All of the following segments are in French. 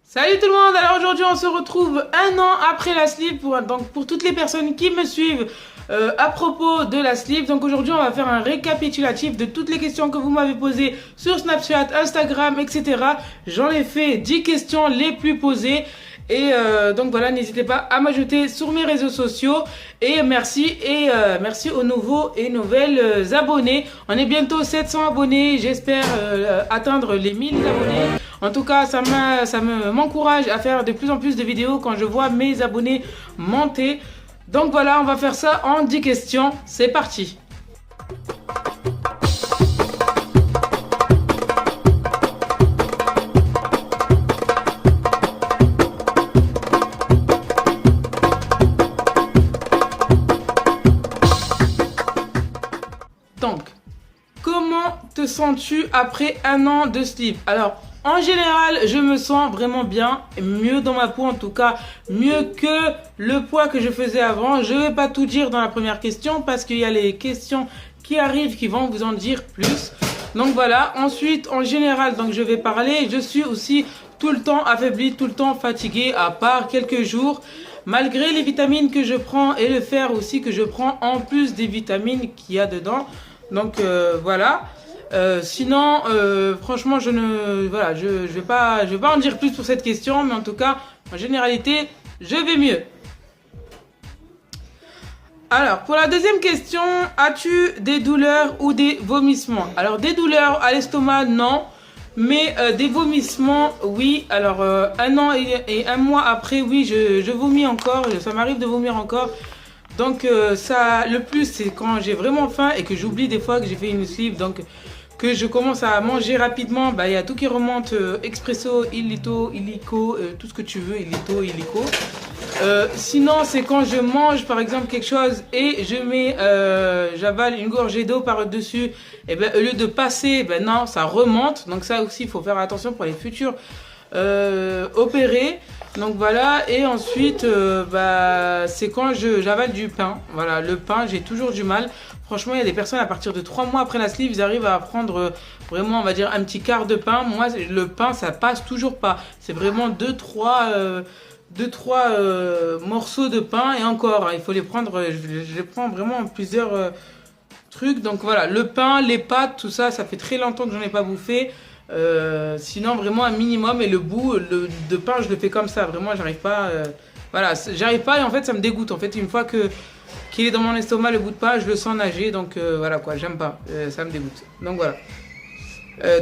Salut tout le monde. Alors aujourd'hui on se retrouve un an après la sleeve pour toutes les personnes qui me suivent à propos de la sleeve. Donc aujourd'hui on va faire un récapitulatif de toutes les questions que vous m'avez posées sur Snapchat, Instagram, etc. J'en ai fait 10 questions les plus posées. Et donc voilà, n'hésitez pas à m'ajouter sur mes réseaux sociaux. Et merci aux nouveaux et nouvelles abonnés. On est bientôt 700 abonnés. J'espère atteindre les 1000 abonnés. En tout cas, ça m'encourage à faire de plus en plus de vidéos quand je vois mes abonnés monter. Donc voilà, on va faire ça en 10 questions. C'est parti. Donc, comment te sens-tu après un an de sleeve? Alors, en général, je me sens vraiment bien, mieux dans ma peau en tout cas, mieux que le poids que je faisais avant. Je ne vais pas tout dire dans la première question parce qu'il y a les questions qui arrivent qui vont vous en dire plus. Donc voilà, ensuite en général, donc je vais parler, je suis aussi tout le temps affaibli, tout le temps fatigué à part quelques jours. Malgré les vitamines que je prends et le fer aussi que je prends en plus des vitamines qu'il y a dedans. Donc voilà. Sinon, franchement, je vais pas en dire plus sur cette question, mais en tout cas, en généralité, je vais mieux. Alors, pour la deuxième question, as-tu des douleurs ou des vomissements? Alors, des douleurs à l'estomac, non. Mais des vomissements, oui. Alors, un an et un mois après, oui, je vomis encore. Ça m'arrive de vomir encore. Donc, ça, le plus, c'est quand j'ai vraiment faim et que j'oublie des fois que j'ai fait une sleeve. Donc, que je commence à manger rapidement, bah, y a tout qui remonte, expresso, illico, tout ce que tu veux, illico. Sinon, c'est quand je mange par exemple quelque chose et j'avale une gorgée d'eau par-dessus, et ben au lieu de passer, ben non, ça remonte. Donc ça aussi, il faut faire attention pour les futurs opérés. Donc voilà, et ensuite, bah, c'est quand j'avale du pain. Voilà, le pain, j'ai toujours du mal. Franchement, il y a des personnes à partir de 3 mois après la sleeve, ils arrivent à prendre vraiment, on va dire, un petit quart de pain. Moi, le pain, ça passe toujours pas. C'est vraiment 2-3 morceaux de pain et encore, hein, il faut les prendre, je les prends vraiment en plusieurs trucs. Donc voilà, le pain, les pâtes, tout ça, ça fait très longtemps que j'en ai pas bouffé. Sinon, vraiment un minimum et le bout de pain, je le fais comme ça. Vraiment, j'arrive pas. Voilà, j'arrive pas et en fait, ça me dégoûte. En fait, une fois qu'il est dans mon estomac, le bout de pain, je le sens nager. Donc voilà quoi, j'aime pas. Ça me dégoûte. Donc voilà.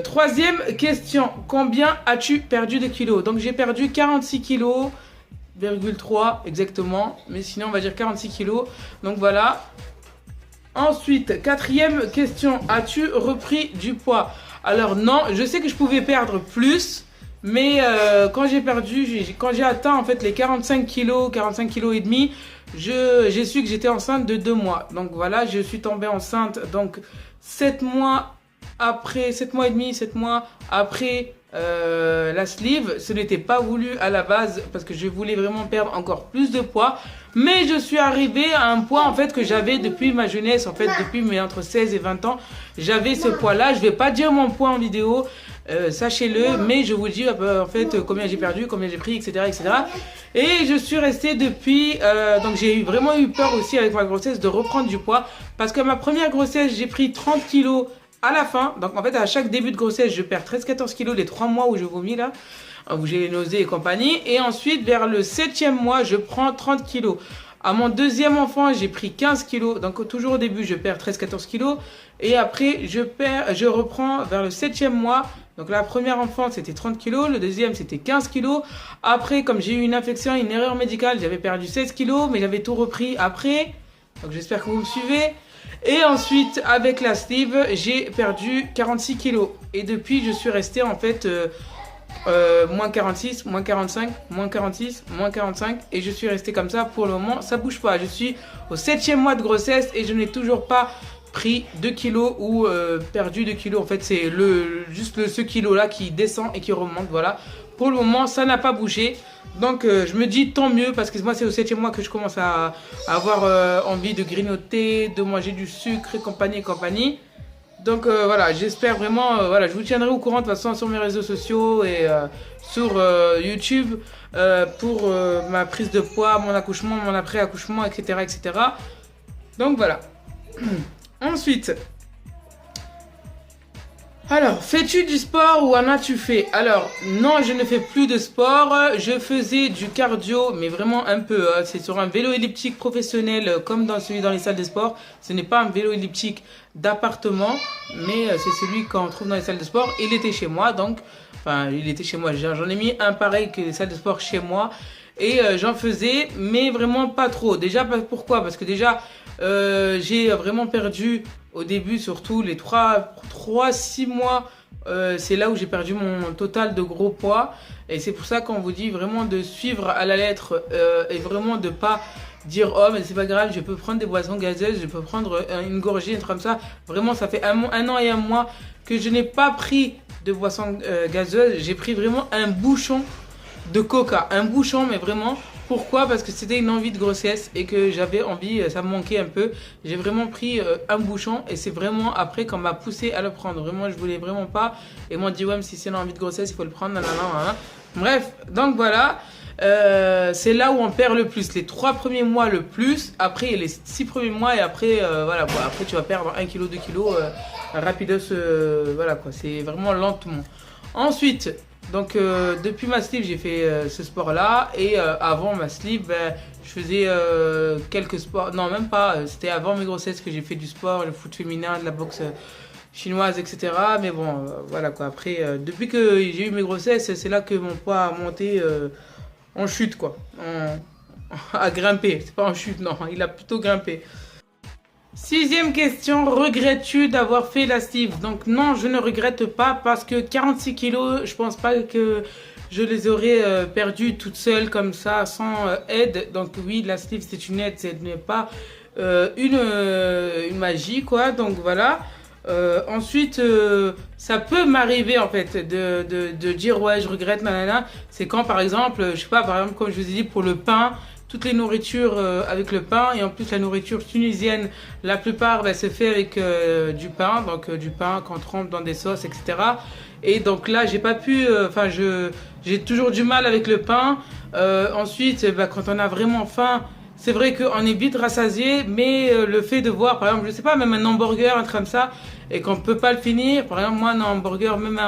Troisième question. Combien as-tu perdu de kilos? Donc j'ai perdu 46 kilos. 3 exactement, mais sinon on va dire 46 kilos. Donc voilà. Ensuite, quatrième question, as-tu repris du poids? Alors non, je sais que je pouvais perdre plus, mais quand j'ai atteint en fait les 45 kilos et demi, j'ai su que j'étais enceinte de 2 mois. Donc voilà, je suis tombée enceinte donc 7 mois après, 7 mois et demi, 7 mois après la sleeve. Ce n'était pas voulu à la base parce que je voulais vraiment perdre encore plus de poids. Mais je suis arrivée à un poids en fait que j'avais depuis ma jeunesse, en fait depuis mes entre 16 et 20 ans. J'avais ce poids-là. Je vais pas dire mon poids en vidéo, sachez-le, mais je vous dis en fait combien j'ai perdu, combien j'ai pris, etc., etc. Et je suis restée depuis, donc j'ai vraiment eu peur aussi avec ma grossesse de reprendre du poids parce que ma première grossesse j'ai pris 30 kilos à la fin. Donc en fait à chaque début de grossesse je perds 13-14 kilos les 3 mois où je vomis là, où j'ai les nausées et compagnie. Et ensuite vers le 7e mois je prends 30 kilos. À mon deuxième enfant j'ai pris 15 kilos. Donc toujours au début je perds 13-14 kilos. Et après je reprends vers le 7e mois. Donc la première enfant c'était 30 kilos, le deuxième c'était 15 kilos. Après comme j'ai eu une infection, une erreur médicale, j'avais perdu 16 kilos, mais j'avais tout repris après. Donc j'espère que vous me suivez. Et ensuite, avec la sleeve, j'ai perdu 46 kilos. Et depuis, je suis restée en fait moins 46, moins 45, moins 46, moins 45. Et je suis restée comme ça pour le moment. Ça bouge pas. Je suis au 7e mois de grossesse et je n'ai toujours pas pris 2 kilos ou perdu 2 kilos. En fait, c'est juste ce kilo-là qui descend et qui remonte. Voilà. Pour le moment, ça n'a pas bougé. Donc je me dis tant mieux parce que moi c'est au 7e mois que je commence à avoir envie de grignoter, de manger du sucre et compagnie et compagnie. Donc voilà, j'espère vraiment, voilà, je vous tiendrai au courant de toute façon sur mes réseaux sociaux et sur YouTube pour ma prise de poids, mon accouchement, mon après-accouchement, etc., etc. Donc voilà. Ensuite, alors, fais-tu du sport ou en as-tu fait? Alors, non, je ne fais plus de sport. Je faisais du cardio, mais vraiment un peu. C'est sur un vélo elliptique professionnel, comme dans celui dans les salles de sport. Ce n'est pas un vélo elliptique d'appartement, mais c'est celui qu'on trouve dans les salles de sport. Il était chez moi, donc, enfin, il était chez moi. J'en ai mis un pareil que les salles de sport chez moi. Et j'en faisais, mais vraiment pas trop. Déjà, pourquoi? Parce que déjà, j'ai vraiment perdu au début, surtout les 3-6 mois, c'est là où j'ai perdu mon total de gros poids. Et c'est pour ça qu'on vous dit vraiment de suivre à la lettre et vraiment de pas dire oh mais c'est pas grave, je peux prendre des boissons gazeuses, je peux prendre une gorgée, un truc comme ça. Vraiment, ça fait un an et un mois que je n'ai pas pris de boissons gazeuses. J'ai pris vraiment un bouchon de coca, un bouchon, mais vraiment. Pourquoi? Parce que c'était une envie de grossesse et que j'avais envie, ça me manquait un peu. J'ai vraiment pris un bouchon et c'est vraiment après qu'on m'a poussé à le prendre. Vraiment, je voulais vraiment pas. Et moi, on dit, ouais, mais si c'est une envie de grossesse, il faut le prendre. Nanana. Bref, donc voilà. C'est là où on perd le plus. Les 3 premiers mois le plus. Après, les 6 premiers mois et après, voilà. Bon, après, tu vas perdre 1 kg, 2 kg rapidos. Voilà quoi. C'est vraiment lentement. Ensuite. Donc depuis ma sleeve j'ai fait ce sport là et avant ma sleeve je faisais quelques sports, non même pas, c'était avant mes grossesses que j'ai fait du sport, le foot féminin, de la boxe chinoise etc. Mais bon voilà quoi, après depuis que j'ai eu mes grossesses c'est là que mon poids a monté en chute quoi, a grimpé, c'est pas en chute non, il a plutôt grimpé. 6e question, regrettes-tu d'avoir fait la sleeve? Donc non, je ne regrette pas parce que 46 kilos, je pense pas que je les aurais perdus toute seule comme ça, sans aide. Donc oui, la sleeve c'est une aide, ce n'est pas une magie quoi, donc voilà. Ensuite, ça peut m'arriver en fait de dire ouais je regrette nanana. C'est quand par exemple, je sais pas, par exemple comme je vous ai dit pour le pain, toutes les nourritures avec le pain et en plus la nourriture tunisienne, la plupart se fait avec du pain, donc du pain qu'on trempe dans des sauces etc. Et donc là j'ai pas pu, enfin j'ai toujours du mal avec le pain. Ensuite, quand on a vraiment faim, c'est vrai qu'on est vite rassasié, mais le fait de voir, par exemple, je sais pas, même un hamburger, un truc comme ça, et qu'on peut pas le finir, par exemple, moi, un hamburger, même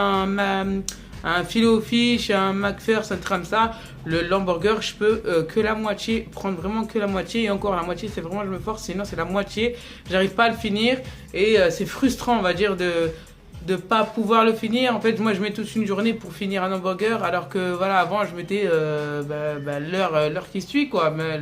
un filet-o-fish, un McPherson, un truc comme ça, l'hamburger, je peux que la moitié, prendre vraiment que la moitié, et encore la moitié, c'est vraiment, je me force, sinon c'est la moitié, j'arrive pas à le finir, et c'est frustrant, on va dire, de pas pouvoir le finir. En fait, moi, je mets toute une journée pour finir un hamburger, alors que, voilà, avant, je mettais l'heure qui suit, quoi. Mais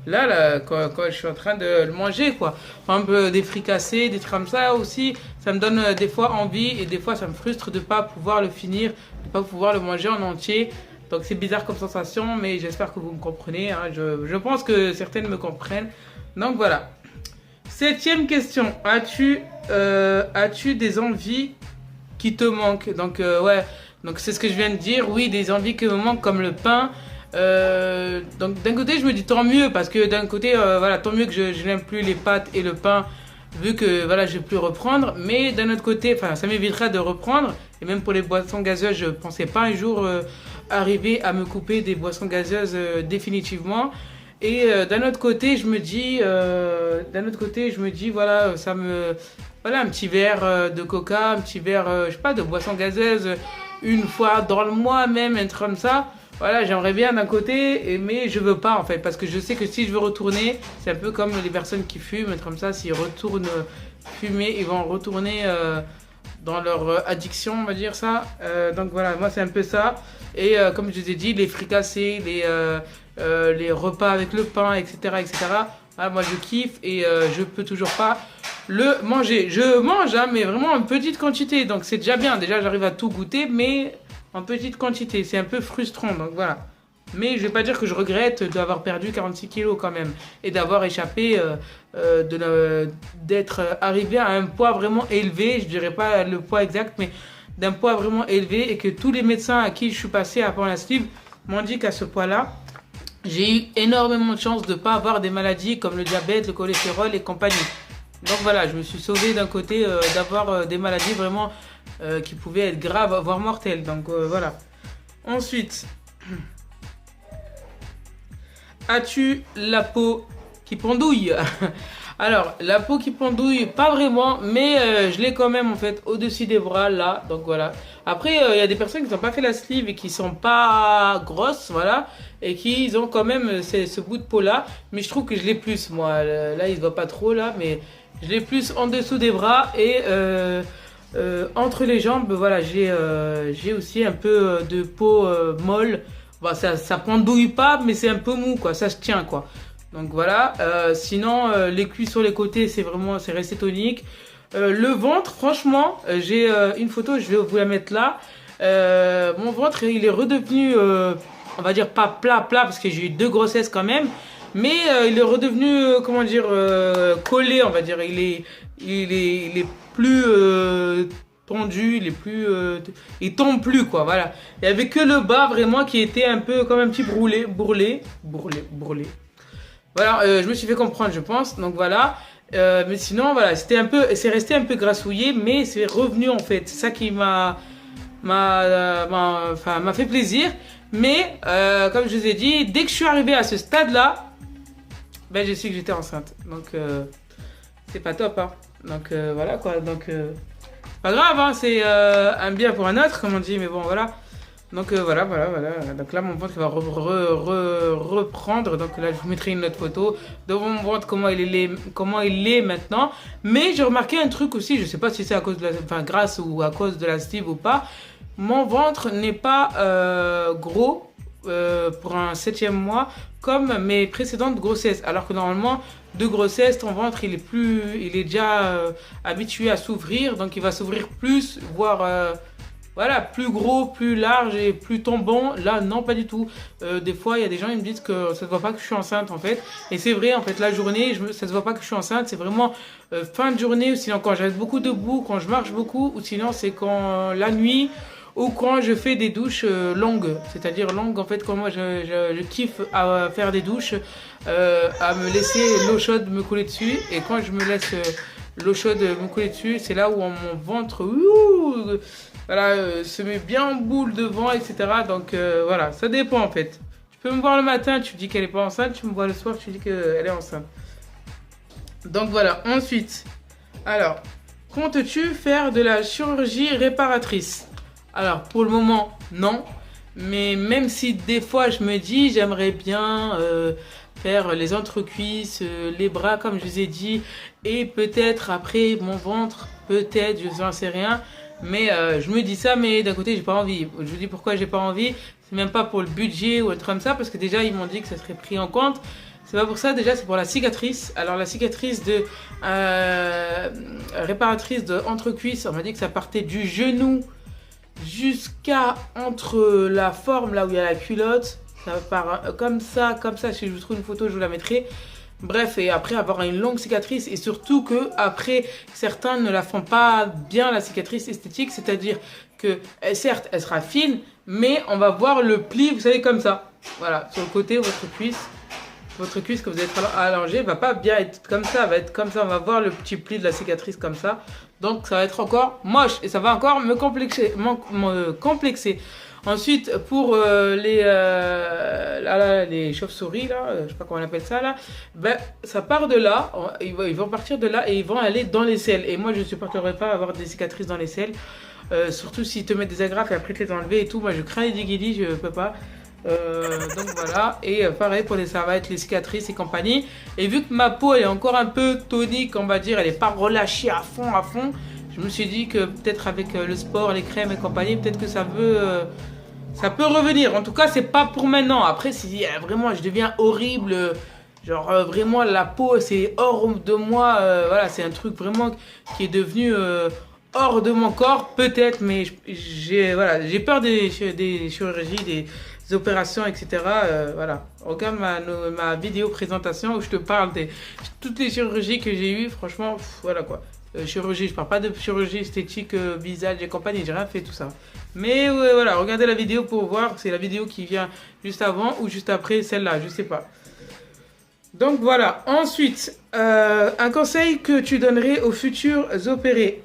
là quand je suis en train de le manger, quoi. Par exemple, des fricassés, des trucs comme ça aussi, ça me donne des fois envie, et des fois, ça me frustre de pas pouvoir le finir, de pas pouvoir le manger en entier. Donc, c'est bizarre comme sensation, mais j'espère que vous me comprenez, hein. Je pense que certaines me comprennent. Donc, voilà. 7e question. As-tu des envies qui te manquent? Donc ouais, donc c'est ce que je viens de dire. Oui, des envies qui me manquent comme le pain. Donc d'un côté je me dis tant mieux parce que d'un côté voilà, tant mieux que je n'aime plus les pâtes et le pain vu que voilà je vais plus reprendre. Mais d'un autre côté, enfin ça m'évitera de reprendre. Et même pour les boissons gazeuses, je pensais pas un jour arriver à me couper des boissons gazeuses définitivement. Et d'un autre côté, je me dis, voilà, ça me, voilà, un petit verre de coca, un petit verre, je sais pas, de boisson gazeuse, une fois dans le mois même, un truc comme ça. Voilà, j'aimerais bien d'un côté, mais je veux pas en fait, parce que je sais que si je veux retourner, c'est un peu comme les personnes qui fument, un truc comme ça, s'ils retournent fumer, ils vont retourner dans leur addiction, on va dire ça. Donc voilà, moi c'est un peu ça. Et comme je vous ai dit, les fricassés, les repas avec le pain, etc. etc. Ah, moi je kiffe et je peux toujours pas le manger. Je mange, hein, mais vraiment en petite quantité. Donc c'est déjà bien. Déjà j'arrive à tout goûter, mais en petite quantité. C'est un peu frustrant. Donc voilà. Mais je vais pas dire que je regrette d'avoir perdu 46 kilos quand même. Et d'avoir échappé, d'être arrivé à un poids vraiment élevé. Je dirais pas le poids exact, mais d'un poids vraiment élevé. Et que tous les médecins à qui je suis passé avant la sleeve m'ont dit qu'à ce poids-là, j'ai eu énormément de chance de ne pas avoir des maladies comme le diabète, le cholestérol et compagnie. Donc voilà, je me suis sauvée d'un côté d'avoir des maladies vraiment qui pouvaient être graves, voire mortelles. Donc voilà. Ensuite, as-tu la peau qui pendouille? Alors, la peau qui pendouille, pas vraiment, mais je l'ai quand même en fait au-dessus des bras là. Donc voilà. Après, il y a des personnes qui n'ont pas fait la sleeve et qui sont pas grosses, voilà, et qui ont quand même ce bout de peau là. Mais je trouve que je l'ai plus, moi. Là, il se voit pas trop là, mais je l'ai plus en dessous des bras et entre les jambes. Voilà, j'ai aussi un peu de peau molle. Bon, ça pendouille pas, mais c'est un peu mou, quoi. Ça se tient, quoi. Donc voilà. Sinon, les cuisses sur les côtés, c'est resté tonique. Le ventre, franchement, j'ai une photo, je vais vous la mettre là. Mon ventre, il est redevenu, on va dire pas plat, parce que j'ai eu 2 grossesses quand même. Mais il est redevenu, comment dire, collé, on va dire. Il est plus tendu, il tombe plus, quoi. Voilà. Il y avait que le bas vraiment qui était un peu comme un petit bourrelé. Voilà, je me suis fait comprendre, je pense. Donc voilà. Mais sinon, voilà, c'est resté un peu grassouillé, mais c'est revenu en fait. C'est ça qui m'a fait plaisir. Mais comme je vous ai dit, dès que je suis arrivée à ce stade-là, ben j'ai su que j'étais enceinte. Donc c'est pas top, hein. Donc voilà quoi. Donc pas grave, hein, c'est un bien pour un autre, comme on dit. Mais bon, voilà. Donc voilà. Donc là, mon ventre va reprendre. Donc là, je vous mettrai une autre photo de mon ventre, comment il est maintenant. Mais j'ai remarqué un truc aussi, je sais pas si c'est à cause de grâce ou à cause de la sleeve ou pas. Mon ventre n'est pas gros pour un 7e mois comme mes précédentes grossesses. Alors que normalement, de grossesse, ton ventre, il est déjà habitué à s'ouvrir. Donc il va s'ouvrir plus, voire... voilà, plus gros, plus large et plus tombant. Là, non, pas du tout. Des fois, il y a des gens qui me disent que ça se voit pas que je suis enceinte, en fait. Et c'est vrai, en fait, la journée, ça se voit pas que je suis enceinte. C'est vraiment fin de journée, ou sinon quand je reste beaucoup debout, quand je marche beaucoup, ou sinon c'est quand la nuit, ou quand je fais des douches longues. C'est-à-dire longues, en fait, quand moi, je kiffe à faire des douches, à me laisser l'eau chaude me couler dessus. Et quand je me laisse l'eau chaude me couler dessus, c'est là où mon ventre... voilà, se met bien en boule devant, etc. Donc voilà, ça dépend en fait. Tu peux me voir le matin, tu dis qu'elle n'est pas enceinte. Tu me vois le soir, tu dis qu'elle est enceinte. Donc voilà, ensuite. Alors, comptes-tu faire de la chirurgie réparatrice? Alors, pour le moment, non. Mais même si des fois je me dis, j'aimerais bien faire les entrecuisses, les bras comme je vous ai dit. Et peut-être après mon ventre, peut-être, je n'en sais rien. Mais je me dis ça, mais d'un côté, j'ai pas envie. Je vous dis pourquoi j'ai pas envie. C'est même pas pour le budget ou un truc comme ça, parce que déjà, ils m'ont dit que ça serait pris en compte. C'est pas pour ça, déjà, c'est pour la cicatrice. Alors, la cicatrice de réparatrice de entrecuisse, on m'a dit que ça partait du genou jusqu'à entre la forme, là où il y a la culotte. Ça part comme ça. Si je vous trouve une photo, je vous la mettrai. Bref, et après avoir une longue cicatrice, et surtout que après certains ne la font pas bien, la cicatrice esthétique, c'est-à-dire que certes elle sera fine, mais on va voir le pli, vous savez, comme ça, voilà, sur le côté, votre cuisse que vous êtes allongée va pas bien être comme ça, va être comme ça, on va voir le petit pli de la cicatrice comme ça, donc ça va être encore moche et ça va encore me complexer. Ensuite, pour les chauves-souris, là, je sais pas comment on appelle ça, là, ben, ça part de là, ils vont partir de là et ils vont aller dans les selles. Et moi, je ne supporterais pas avoir des cicatrices dans les selles, surtout s'ils te mettent des agrafes et après te les enlever et tout. Moi, je crains les guillis, je peux pas. Donc voilà, et pareil pour ça va être les cicatrices et compagnie. Et vu que ma peau elle est encore un peu tonique, on va dire, elle n'est pas relâchée à fond, je me suis dit que peut-être avec le sport, les crèmes et compagnie, peut-être que ça peut revenir. En tout cas, c'est pas pour maintenant. Après, si vraiment je deviens horrible, genre vraiment la peau c'est hors de moi, voilà, c'est un truc vraiment qui est devenu hors de mon corps, peut-être, mais j'ai peur des chirurgies, des opérations, etc. Voilà. Regarde ma vidéo présentation où je te parle de toutes les chirurgies que j'ai eues. Franchement, voilà quoi. Chirurgie, je parle pas de chirurgie esthétique, visage et compagnie, j'ai rien fait tout ça. Mais voilà, regardez la vidéo pour voir, c'est la vidéo qui vient juste avant ou juste après celle-là, je sais pas. Donc voilà, ensuite, un conseil que tu donnerais aux futurs opérés.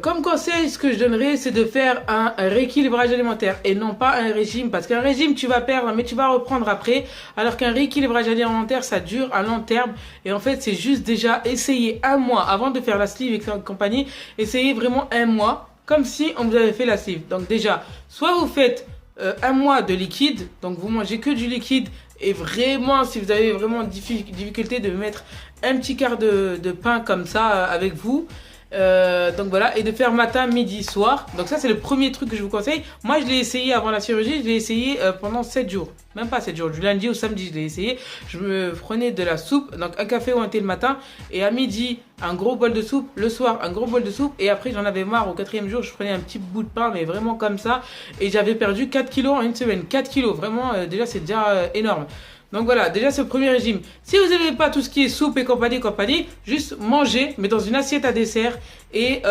Comme conseil, ce que je donnerais, c'est de faire un rééquilibrage alimentaire et non pas un régime. Parce qu'un régime, tu vas perdre, mais tu vas reprendre après. Alors qu'un rééquilibrage alimentaire, ça dure à long terme. Et en fait, c'est juste déjà essayer un mois avant de faire la sleeve et compagnie. Essayez vraiment un mois, comme si on vous avait fait la sleeve. Donc déjà, soit vous faites un mois de liquide, donc vous mangez que du liquide. Et vraiment, si vous avez vraiment difficulté de mettre un petit quart de pain comme ça avec vous. Donc voilà, et de faire matin, midi, soir. Donc ça c'est le premier truc que je vous conseille. Moi je l'ai essayé avant la chirurgie, je l'ai essayé pendant 7 jours. Même pas 7 jours, du lundi au samedi je l'ai essayé. Je me prenais de la soupe, donc un café ou un thé le matin. Et à midi, un gros bol de soupe. Le soir, un gros bol de soupe. Et après j'en avais marre, au 4e jour je prenais un petit bout de pain, mais vraiment comme ça. Et j'avais perdu 4 kilos en une semaine. 4 kilos, vraiment déjà c'est déjà énorme. Donc voilà, déjà ce premier régime. Si vous n'aimez pas tout ce qui est soupe et compagnie, juste mangez, mais dans une assiette à dessert et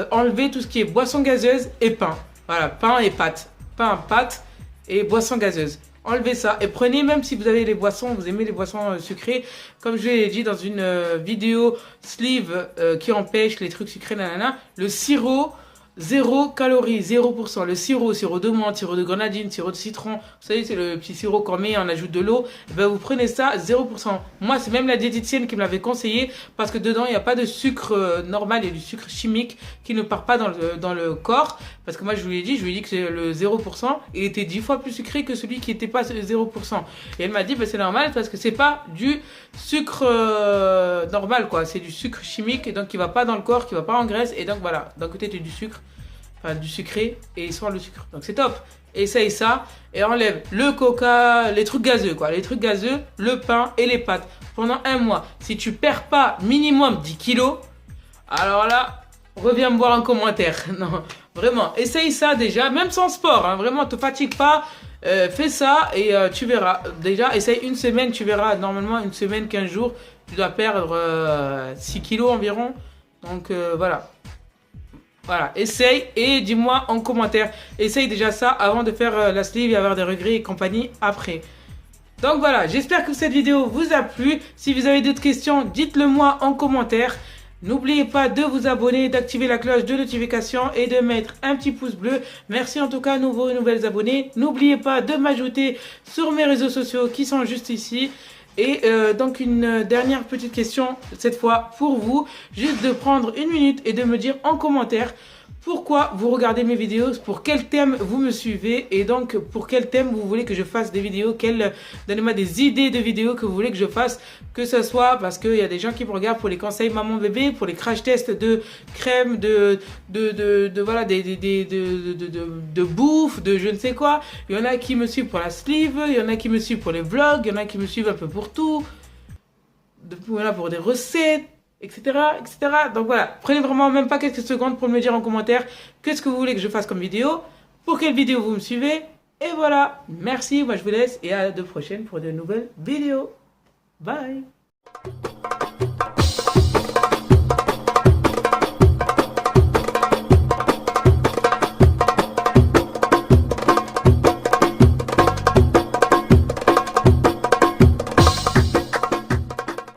enlevez tout ce qui est boisson gazeuse et pain. Voilà, pain et pâtes. Pain, pâtes et boisson gazeuse. Enlevez ça et prenez, même si vous avez les boissons, vous aimez les boissons sucrées, comme je l'ai dit dans une vidéo sleeve qui empêche les trucs sucrés, nanana, le sirop. 0 calories, 0%. Le sirop de menthe, sirop de grenadine, sirop de citron. Vous savez, c'est le petit sirop qu'on met, on ajoute de l'eau. Et ben, vous prenez ça, 0%. Moi, c'est même la diététicienne qui me l'avait conseillé parce que dedans, il n'y a pas de sucre normal, il y a du sucre chimique qui ne part pas dans le corps. Parce que moi, je lui ai dit que c'est le 0%, il était 10 fois plus sucré que celui qui n'était pas 0%. Et elle m'a dit, ben, c'est normal parce que c'est pas du sucre normal, quoi. C'est du sucre chimique, et donc qui va pas dans le corps, qui va pas en graisse. Et donc voilà, d'un côté, tu as du sucre. Enfin, du sucré et sans le sucre. Donc c'est top. Essaye ça et enlève le coca, les trucs gazeux quoi. Les trucs gazeux, le pain et les pâtes pendant un mois. Si tu perds pas minimum 10 kilos, alors là, reviens me voir en commentaire. Non, vraiment, essaye ça déjà, même sans sport. Hein, vraiment, te fatigue pas. Fais ça et tu verras. Déjà, essaye une semaine, tu verras. Normalement, une semaine, 15 jours, tu dois perdre 6 kilos environ. Donc voilà. Voilà, essaye et dis-moi en commentaire. Essaye déjà ça avant de faire la sleeve et avoir des regrets et compagnie après. Donc voilà, j'espère que cette vidéo vous a plu. Si vous avez d'autres questions, dites-le moi en commentaire. N'oubliez pas de vous abonner, d'activer la cloche de notification et de mettre un petit pouce bleu. Merci en tout cas à nouveaux et nouvelles abonnés. N'oubliez pas de m'ajouter sur mes réseaux sociaux qui sont juste ici. Et donc une dernière petite question, cette fois pour vous, juste de prendre une minute et de me dire en commentaire pourquoi vous regardez mes vidéos, pour quel thème vous me suivez et donc pour quel thème vous voulez que je fasse des vidéos, donnez-moi des idées de vidéos que vous voulez que je fasse, que ce soit parce qu'il y a des gens qui me regardent pour les conseils maman bébé, pour les crash tests de crème, voilà, de bouffe, de je ne sais quoi. Il y en a qui me suivent pour la sleeve, il y en a qui me suivent pour les vlogs, il y en a qui me suivent un peu pour tout, voilà, pour des recettes. Etc, etc. Donc voilà, prenez vraiment même pas quelques secondes pour me dire en commentaire qu'est-ce que vous voulez que je fasse comme vidéo, pour quelle vidéo vous me suivez. Et voilà, merci, moi je vous laisse et à de prochaines pour de nouvelles vidéos. Bye.